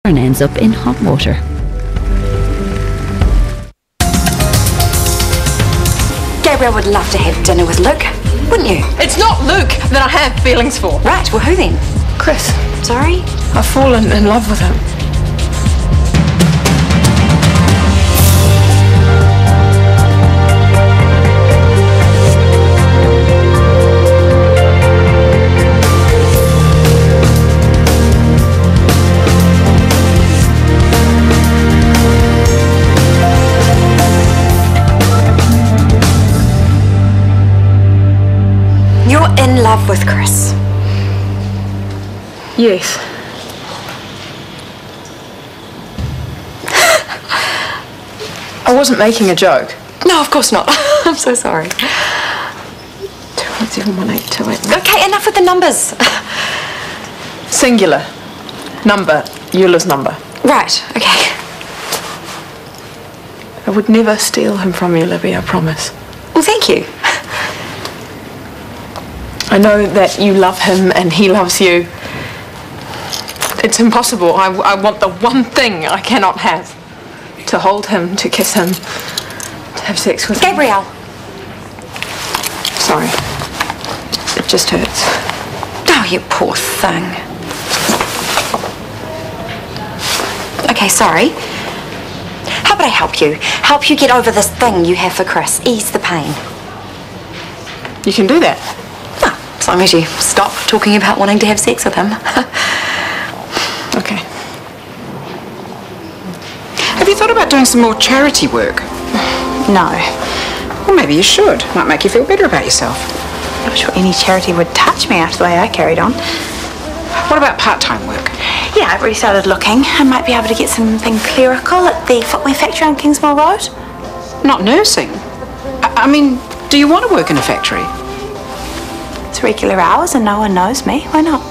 and ends up in hot water. Gabriel would love to have dinner with Luke, wouldn't you? It's not Luke that I have feelings for. Right, well who then? Chris. Sorry? I've fallen in love with him. You're in love with Chris. Yes. I wasn't making a joke. No, of course not. I'm so sorry. 2171828. Okay, enough with the numbers. Singular. Number. Eula's number. Right, okay. I would never steal him from you, Libby, I promise. Well, thank you. I know that you love him and he loves you. It's impossible. I want the one thing I cannot have. To hold him, to kiss him, to have sex with him. Gabriel. Sorry. It just hurts. Oh, you poor thing. Okay, sorry. How about I help you? Help you get over this thing you have for Chris. Ease the pain. You can do that. Well, as long as you stop talking about wanting to have sex with him. Okay. Have you thought about doing some more charity work? No. Well, maybe you should. Might make you feel better about yourself. I'm not sure any charity would touch me after the way I carried on. What about part-time work? Yeah, I've already started looking. I might be able to get something clerical at the footwear factory on Kingsmore Road. Not nursing. I mean, do you want to work in a factory? It's regular hours and no one knows me. Why not?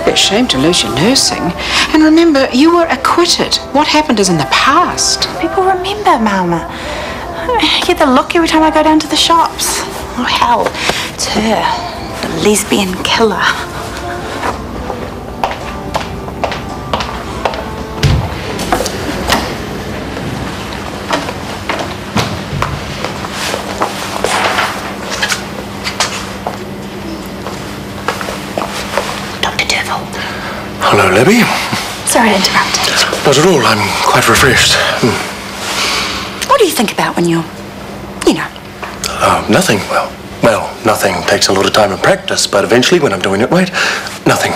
Be a shame to lose your nursing. And remember, you were acquitted. What happened is in the past. People remember, Mama. I get the look every time I go down to the shops. Oh, hell. It's her, the lesbian killer. Hello, Libby. Sorry to interrupt. Not at all. I'm quite refreshed. What do you think about when you're, you know? Nothing. Well, nothing takes a lot of time and practice, but eventually, when I'm doing it right, nothing.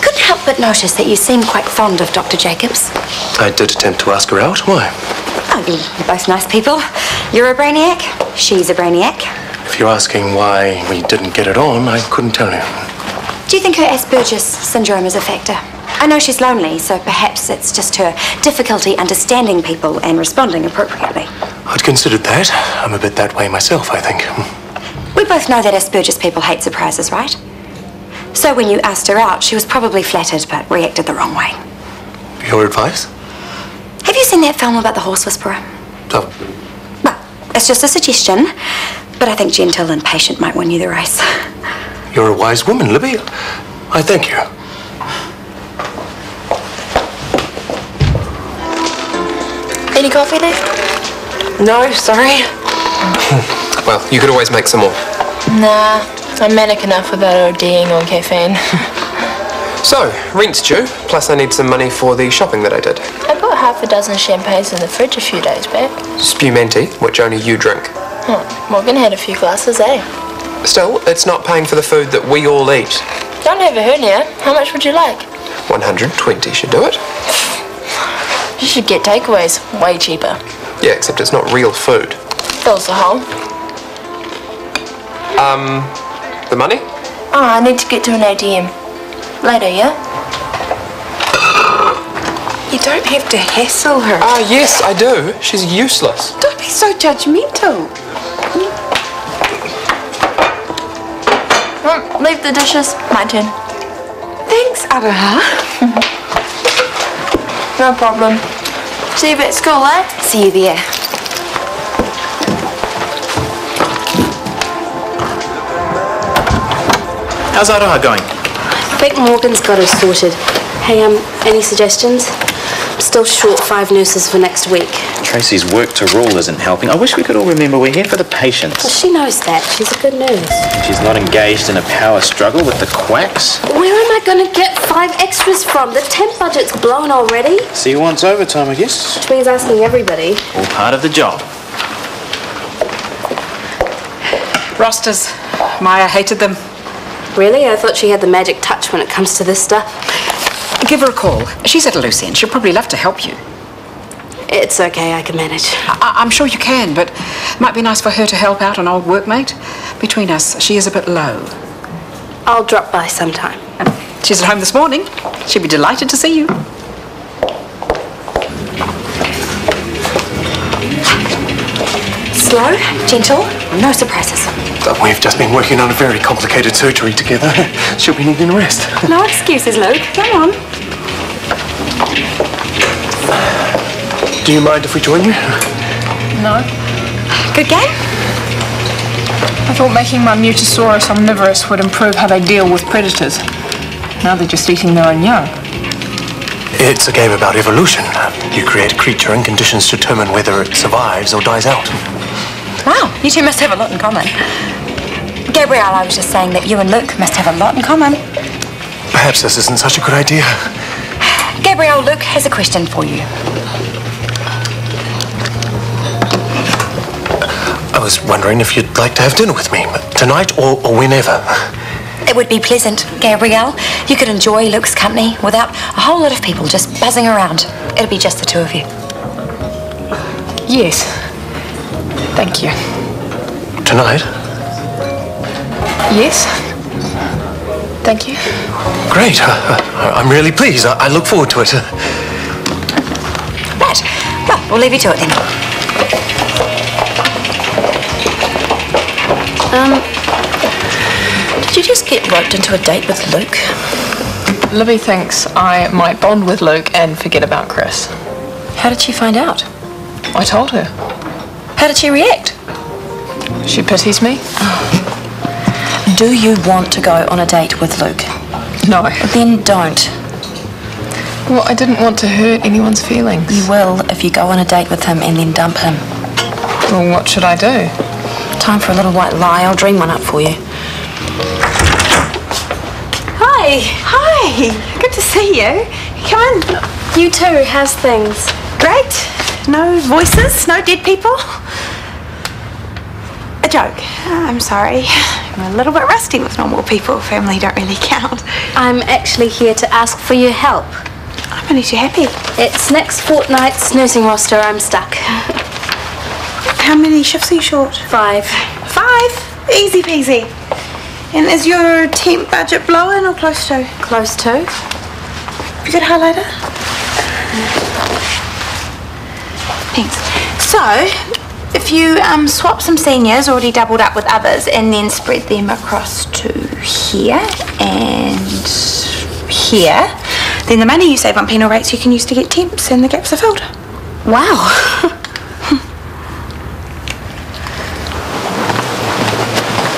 Couldn't help but notice that you seem quite fond of Dr. Jacobs. I did attempt to ask her out. Why? Oh, you're both nice people. You're a brainiac. She's a brainiac. If you're asking why we didn't get it on, I couldn't tell you. Do you think her Asperger's syndrome is a factor? I know she's lonely, so perhaps it's just her difficulty understanding people and responding appropriately. I'd considered that. I'm a bit that way myself, I think. We both know that Asperger's people hate surprises, right? So when you asked her out, she was probably flattered but reacted the wrong way. Your advice? Have you seen that film about the horse whisperer? Oh, Well, it's just a suggestion, but I think gentle and patient might win you the race. you're a wise woman, Libby. I thank you. Any coffee left? No, sorry. Well, you could always make some more. Nah, I'm manic enough without ODing on caffeine. So, rent's due, plus I need some money for the shopping that I did. I bought half a dozen champagnes in the fridge a few days back. Spumante, which only you drink. Morgan had a few glasses, eh? Still, it's not paying for the food that we all eat. Don't have a hernia. How much would you like? 120 should do it. You should get takeaways. Way cheaper. Yeah, except it's not real food. Fills the hole. The money? Oh, I need to get to an ATM. Later, yeah? You don't have to hassle her. Ah, yes, I do. She's useless. Don't be so judgmental. Leave the dishes. My turn. Thanks, Araha. No problem. See you at school, eh? See you there. How's Araha going? I think Morgan's got her sorted. Hey, any suggestions? I'm still short 5 nurses for next week. Tracy's work to rule isn't helping. I wish we could all remember we're here for the patients. Well, she knows that. She's a good nurse. She's not engaged in a power struggle with the quacks. Where am I going to get 5 extras from? The temp budget's blown already. See who wants overtime, I guess. Which means asking everybody. All part of the job. Rosters. Maya hated them. Really? I thought she had the magic touch when it comes to this stuff. Give her a call. She's at a loose end. She'll probably love to help you. It's okay, I can manage. I'm sure you can, but it might be nice for her to help out an old workmate. Between us, she is a bit low. I'll drop by sometime. She's at home this morning. She'll be delighted to see you. Slow, gentle, no surprises. We've just been working on a very complicated surgery together. She'll be needing a rest. No excuses, Luke. Come on. Do you mind if we join you? No. Good game? I thought making my Mutasaurus omnivorous would improve how they deal with predators. Now they're just eating their own young. It's a game about evolution. You create a creature and conditions determine whether it survives or dies out. Wow, you two must have a lot in common. Gabrielle, I was just saying that you and Luke must have a lot in common. Perhaps this isn't such a good idea. Gabrielle, Luke has a question for you. I was wondering if you'd like to have dinner with me, tonight or whenever. It would be pleasant, Gabrielle. You could enjoy Luke's company without a whole lot of people just buzzing around. It'll be just the two of you. Yes. Thank you. Tonight? Yes. Thank you. Great. I'm really pleased. I look forward to it. Right. Well, we'll leave you to it then. Did you just get roped into a date with Luke? Libby thinks I might bond with Luke and forget about Chris. How did she find out? I told her. How did she react? She pities me. Do you want to go on a date with Luke? No. Then don't. Well, I didn't want to hurt anyone's feelings. You will if you go on a date with him and then dump him. Well, what should I do? Time for a little white lie. I'll dream one up for you. Hi. Hi. Good to see you. Come in. You too. How's things? Great. No voices, no dead people. A joke. I'm sorry. I'm a little bit rusty with normal people. Family don't really count. I'm actually here to ask for your help. I'm only too happy. It's next fortnight's nursing roster. I'm stuck. How many shifts are you short? 5. 5? Easy peasy. And is your temp budget blowing or close to? Close to. Have you got a highlighter? Thanks. So, if you swap some seniors already doubled up with others and then spread them across to here and here, then the money you save on penal rates you can use to get temps and the gaps are filled. Wow.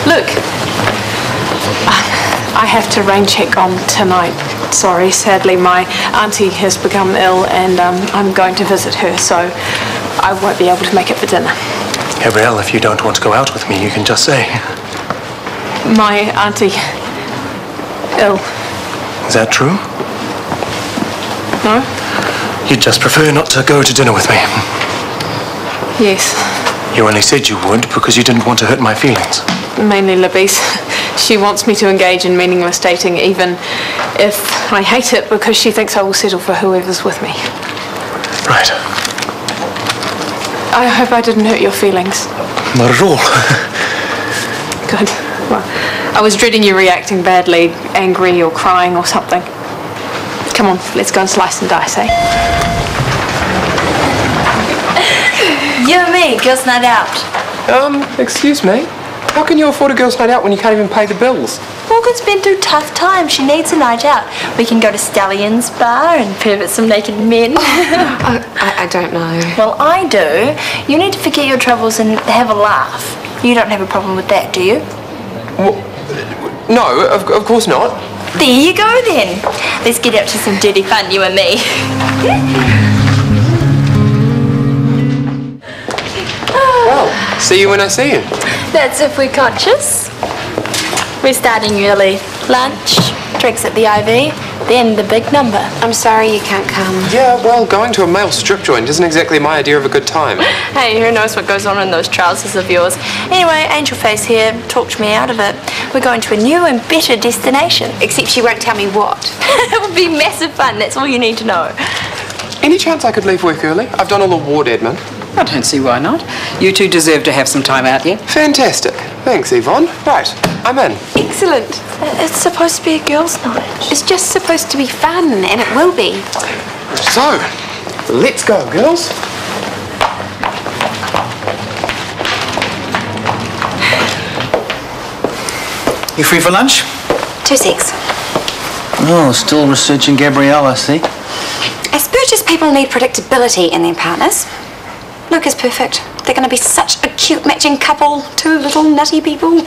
Look. I have to rain check on tonight. Sorry, sadly my auntie has become ill and I'm going to visit her, so I won't be able to make it for dinner. Gabrielle, if you don't want to go out with me, you can just say. My auntie... ill. Is that true? No? You'd just prefer not to go to dinner with me? Yes. You only said you would because you didn't want to hurt my feelings. Mainly Libby's. She wants me to engage in meaningless dating even if I hate it because she thinks I will settle for whoever's with me. Right. I hope I didn't hurt your feelings. Not at all. Good. Well, I was dreading you reacting badly, angry or crying or something. Come on, let's go and slice and dice, eh? You and me, girls' night out. Excuse me? How can you afford a girls' night out when you can't even pay the bills? Morgan's been through tough times. She needs a night out. We can go to Stallion's bar and pervert some naked men. I don't know. Well, I do. You need to forget your troubles and have a laugh. You don't have a problem with that, do you? Well, no, of course not. There you go then. Let's get up to some dirty fun, you and me. Well, see you when I see you. That's if we're conscious. We're starting early. Lunch, drinks at the IV, then the big number. I'm sorry you can't come. Yeah, well, going to a male strip joint isn't exactly my idea of a good time. Hey, who knows what goes on in those trousers of yours. Anyway, Angel Face here talked me out of it. We're going to a new and better destination. Except she won't tell me what. It would be massive fun, that's all you need to know. Any chance I could leave work early? I've done all the ward admin. I don't see why not. You two deserve to have some time out here. Fantastic. Thanks, Yvonne. Right, I'm in. Excellent. It's supposed to be a girls' night. It's just supposed to be fun, and it will be. So, let's go, girls. You free for lunch? 2 secs. Oh, still researching Gabrielle, I see. Asperger's people need predictability in their partners. Luke is perfect. They're going to be such a cute matching couple. 2 little nutty people.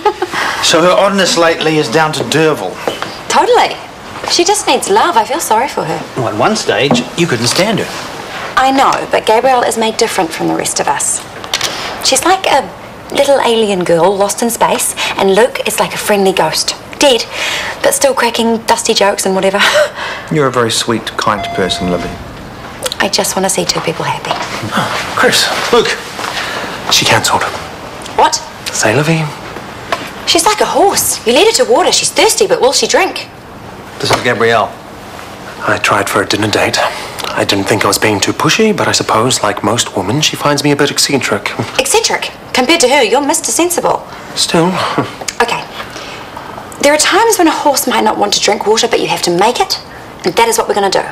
So her oddness lately is down to Derval. Totally. She just needs love. I feel sorry for her. Well, at one stage, you couldn't stand her. I know, but Gabrielle is made different from the rest of us. She's like a little alien girl lost in space, and Luke is like a friendly ghost. Dead, but still cracking dusty jokes and whatever. You're a very sweet, kind person, Libby. I just want to see 2 people happy. Chris, look. She cancelled. What? Say, Livy. She's like a horse. You lead her to water, she's thirsty, but will she drink? This is Gabrielle. I tried for a dinner date. I didn't think I was being too pushy, but I suppose, like most women, she finds me a bit eccentric. Eccentric? Compared to her, you're Mr. Sensible. Still. Okay. There are times when a horse might not want to drink water, but you have to make it, and that is what we're going to do.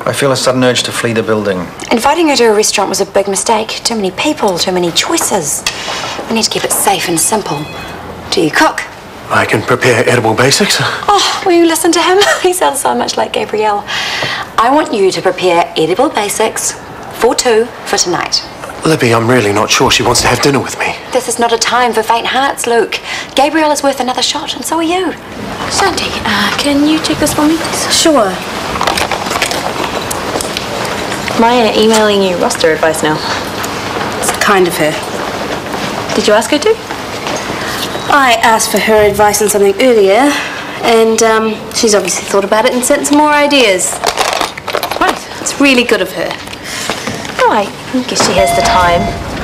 I feel a sudden urge to flee the building. Inviting her to a restaurant was a big mistake. Too many people, too many choices. We need to keep it safe and simple. Do you cook? I can prepare edible basics. Oh, will you listen to him? He sounds so much like Gabrielle. I want you to prepare edible basics for 2 for tonight. Libby, I'm really not sure she wants to have dinner with me. This is not a time for faint hearts, Luke. Gabrielle is worth another shot, and so are you. Shanti, can you check this for me, please? Sure. Maya emailing you roster advice now. It's kind of her. Did you ask her to? I asked for her advice on something earlier, and she's obviously thought about it and sent some more ideas. Right. It's really good of her. Oh, I guess she has the time.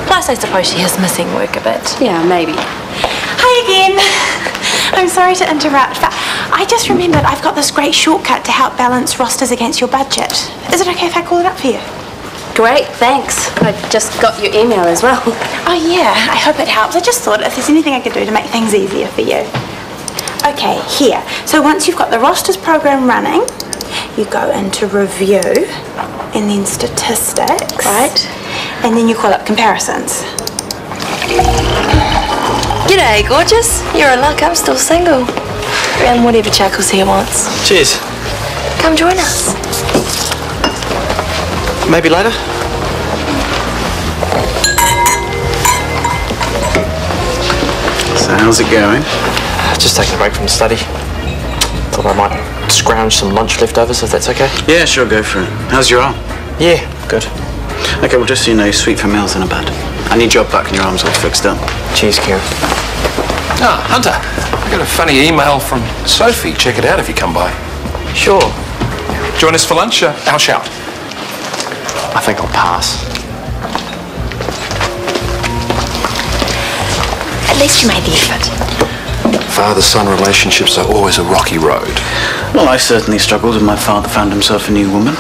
Plus, I suppose she is missing work a bit. Yeah, maybe. Hi again. I'm sorry to interrupt, but I just remembered I've got this great shortcut to help balance rosters against your budget. Is it okay if I call it up for you? Great, thanks. I just got your email as well. Oh yeah, I hope it helps. I just thought if there's anything I could do to make things easier for you. Okay, here. So once you've got the rosters program running, you go into review and then statistics. Right. And then you call up comparisons. G'day, gorgeous. You're a luck, I'm still single. And whatever Chuckles here wants. Cheers. Come join us. Maybe later? So how's it going? Just taking a break from the study. Thought I might scrounge some lunch leftovers, if that's okay. Yeah, sure, go for it. How's your arm? Yeah, good. Okay, well, just so you know, sweet for meals in a bud. I need your back and your arm's all fixed up. Cheers, Kieran. Ah, Hunter. I got a funny email from Sophie. Check it out if you come by. Sure. Join us for lunch? I'll shout. I think I'll pass. At least you made the effort. Father-son relationships are always a rocky road. Well, I certainly struggled when my father found himself a new woman.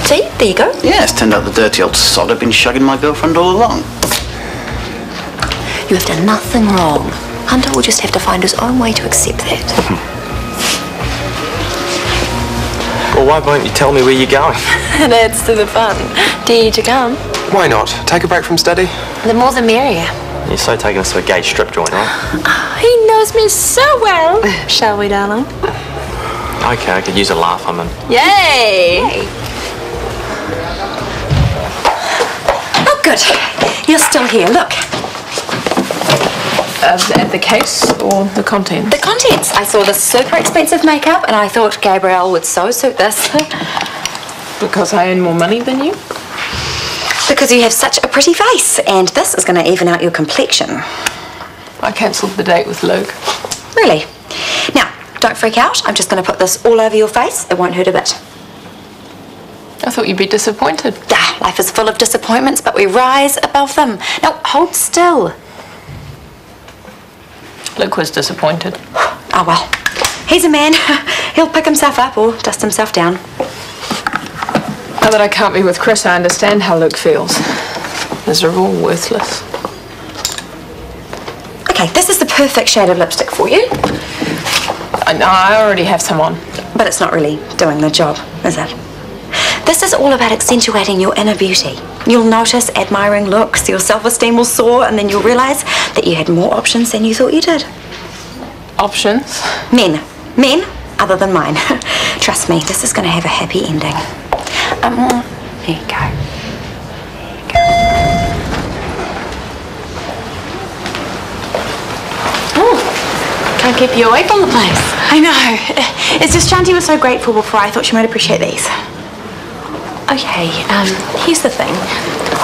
See, there you go. Yeah, it's turned out the dirty old sod had been shugging my girlfriend all along. You have done nothing wrong. Hunter will just have to find his own way to accept that. Well, why won't you tell me where you're going? It adds to the fun. Dare you to come? Why not? Take a break from study? The more the merrier. You're so taking us to a gay strip joint, right? He knows me so well. Shall we, darling? Okay, I could use a laugh, I'm in. Yay! Oh, good. You're still here. Look. The case or the contents? The contents. I saw this super expensive makeup and I thought Gabrielle would so suit this. Because I earn more money than you? Because you have such a pretty face and this is going to even out your complexion. I cancelled the date with Luke. Really? Now, don't freak out. I'm just going to put this all over your face. It won't hurt a bit. I thought you'd be disappointed. Life is full of disappointments, but we rise above them. Now, hold still. Luke was disappointed. Oh, well. He's a man. He'll pick himself up or dust himself down. Now that I can't be with Chris, I understand how Luke feels. Miserable, worthless. Okay, this is the perfect shade of lipstick for you. I already have some on. But it's not really doing the job, is it? This is all about accentuating your inner beauty. You'll notice admiring looks, your self-esteem will soar, and then you'll realise that you had more options than you thought you did. Options? Men. Men other than mine. Trust me, this is going to have a happy ending. There you go. Can't keep you away from the place. I know. It's just Shanti was so grateful before. I thought she might appreciate these. Okay, here's the thing.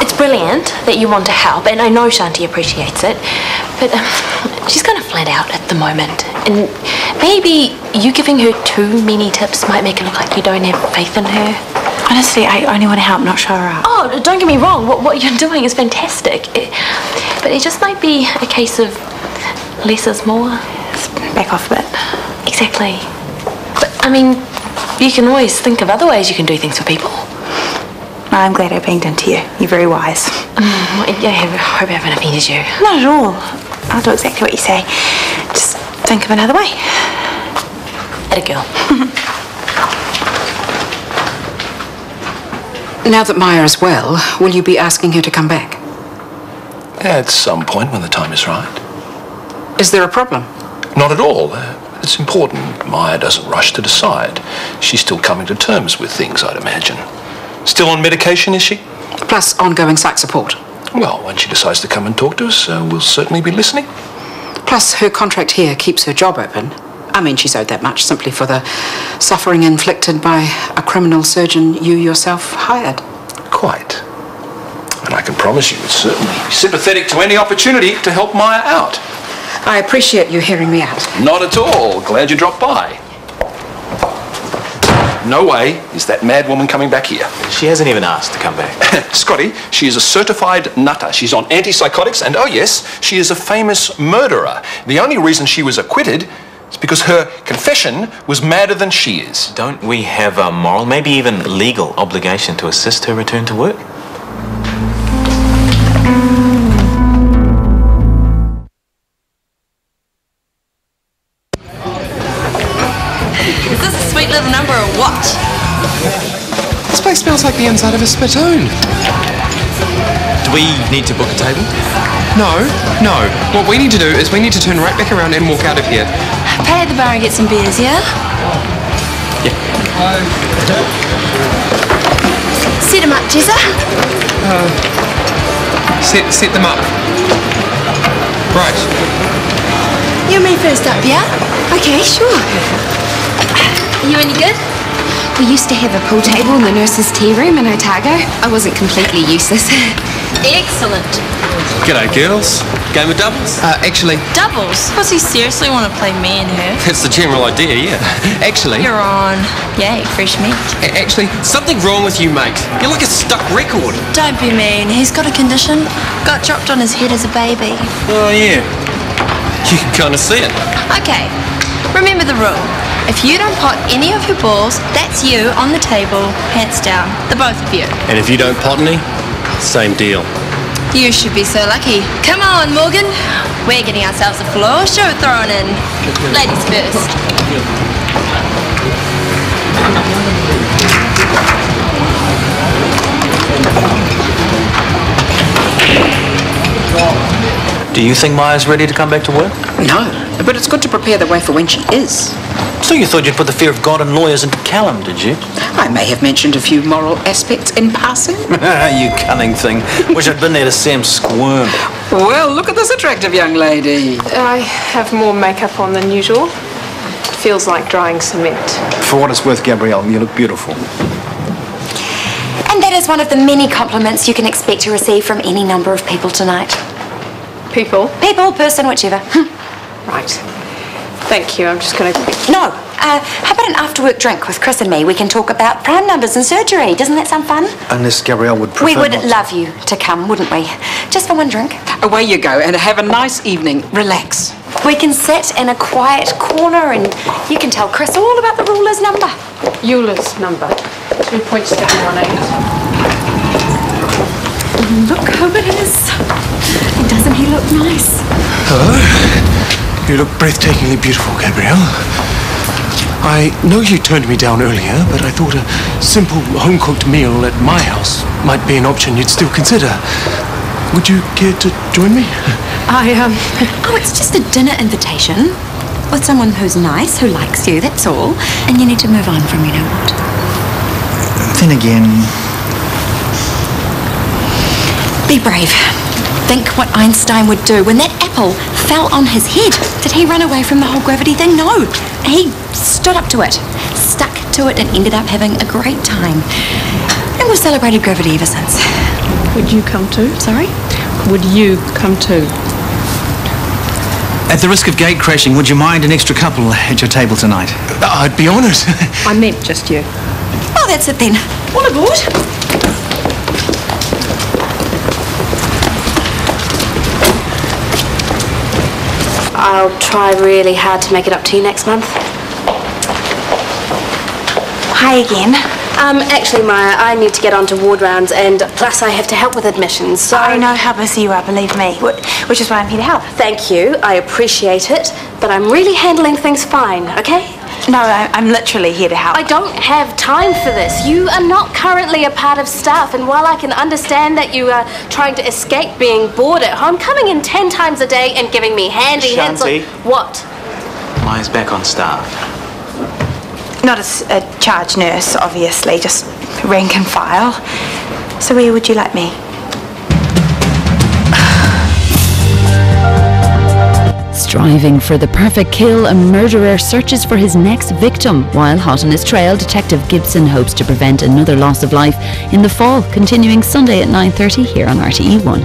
It's brilliant that you want to help, and I know Shanti appreciates it, but she's kind of flat out at the moment. And maybe you giving her too many tips might make it look like you don't have faith in her. Honestly, I only want to help, not show her up. Oh, don't get me wrong. What you're doing is fantastic. But it just might be a case of less is more. Back off a bit. Exactly. But, I mean, you can always think of other ways you can do things for people. Well, I'm glad I banged into you. You're very wise. Yeah, I hope I haven't offended you. Not at all. I'll do exactly what you say. Just think of another way. Atta girl. Now that Maya is well, will you be asking her to come back? At some point when the time is right. Is there a problem? Not at all. It's important Maya doesn't rush to decide. She's still coming to terms with things, I'd imagine. Still on medication, is she? Plus ongoing psych support. Well, when she decides to come and talk to us, we'll certainly be listening. Plus her contract here keeps her job open. I mean, she's owed that much simply for the suffering inflicted by a criminal surgeon you yourself hired. Quite. And I can promise you it's certainly sympathetic to any opportunity to help Maya out. I appreciate you hearing me out. Not at all. Glad you dropped by. No way is that mad woman coming back here. She hasn't even asked to come back. Scotty, she is a certified nutter. She's on antipsychotics and, oh yes, she is a famous murderer. The only reason she was acquitted is because her confession was madder than she is. Don't we have a moral, maybe even legal obligation to assist her return to work? Is this a sweet little number or what? This place smells like the inside of a spittoon. Do we need to book a table? No. What we need to do is we need to turn right back around and walk out of here. Pay at the bar and get some beers, yeah? Yeah. Set them up, Jezza. Set them up. Right. You and me first up, yeah? Okay, sure. You any good? We used to have a pool table in the nurse's tea room in Otago. I wasn't completely useless. Excellent. G'day, girls. Game of doubles? Actually... Doubles? Does he seriously want to play me and her? That's the general idea, yeah. Actually... You're on. Yay, fresh meat. Actually... Something wrong with you, mate. You're like a stuck record. Don't be mean. He's got a condition. Got dropped on his head as a baby. Oh, yeah. You can kind of see it. Okay. Remember the rule. If you don't pot any of your balls, that's you on the table, pants down. The both of you. And if you don't pot any, same deal. You should be so lucky. Come on, Morgan. We're getting ourselves a floor show thrown in. Ladies first. Do you think Maya's ready to come back to work? No, but it's good to prepare the way for when she is. So you thought you'd put the fear of God and lawyers into Callum, did you? I may have mentioned a few moral aspects in passing. You cunning thing. Wish I'd been there to see him squirm. Well, look at this attractive young lady. I have more makeup on than usual. Feels like drying cement. For what it's worth, Gabrielle, you look beautiful. And that is one of the many compliments you can expect to receive from any number of people tonight. People? People, person, whichever. Right. Thank you, I'm just going to... No, how about an after-work drink with Chris and me? We can talk about prime numbers and surgery. Doesn't that sound fun? Unless Gabrielle would prefer We would not to. love you to come, wouldn't we? Just for one drink. Away you go and have a nice evening. Relax. We can sit in a quiet corner and you can tell Chris all about the ruler's number. Euler's number. 2.718. Look who it is. Doesn't he look nice? Hello. You look breathtakingly beautiful, Gabrielle. I know you turned me down earlier, but I thought a simple home-cooked meal at my house might be an option you'd still consider. Would you care to join me? Oh, it's just a dinner invitation with someone who's nice, who likes you, that's all. And you need to move on from you know what. Then again... Be brave. Think what Einstein would do when that apple fell on his head. Did he run away from the whole gravity thing? No. He stood up to it, stuck to it, and ended up having a great time. And we've celebrated gravity ever since. Would you come too? Sorry? Would you come too? At the risk of gate crashing, would you mind an extra couple at your table tonight? I'd be honoured. I meant just you. Oh, that's it then. All aboard. I'll try really hard to make it up to you next month. Hi again. Actually, Maya, I need to get onto ward rounds, and plus I have to help with admissions, so... I know how busy you are, believe me, which is why I'm here to help. Thank you, I appreciate it, but I'm really handling things fine, okay? No, I'm literally here to help. I don't have time for this. You are not currently a part of staff, and while I can understand that you are trying to escape being bored at home, coming in 10 times a day and giving me handy hints on... What? Maya's back on staff. Not as a charge nurse, obviously, just rank and file. So where would you like me? Striving for the perfect kill, a murderer searches for his next victim. While hot on his trail, Detective Gibson hopes to prevent another loss of life in the fall, continuing Sunday at 9:30 here on RTE1.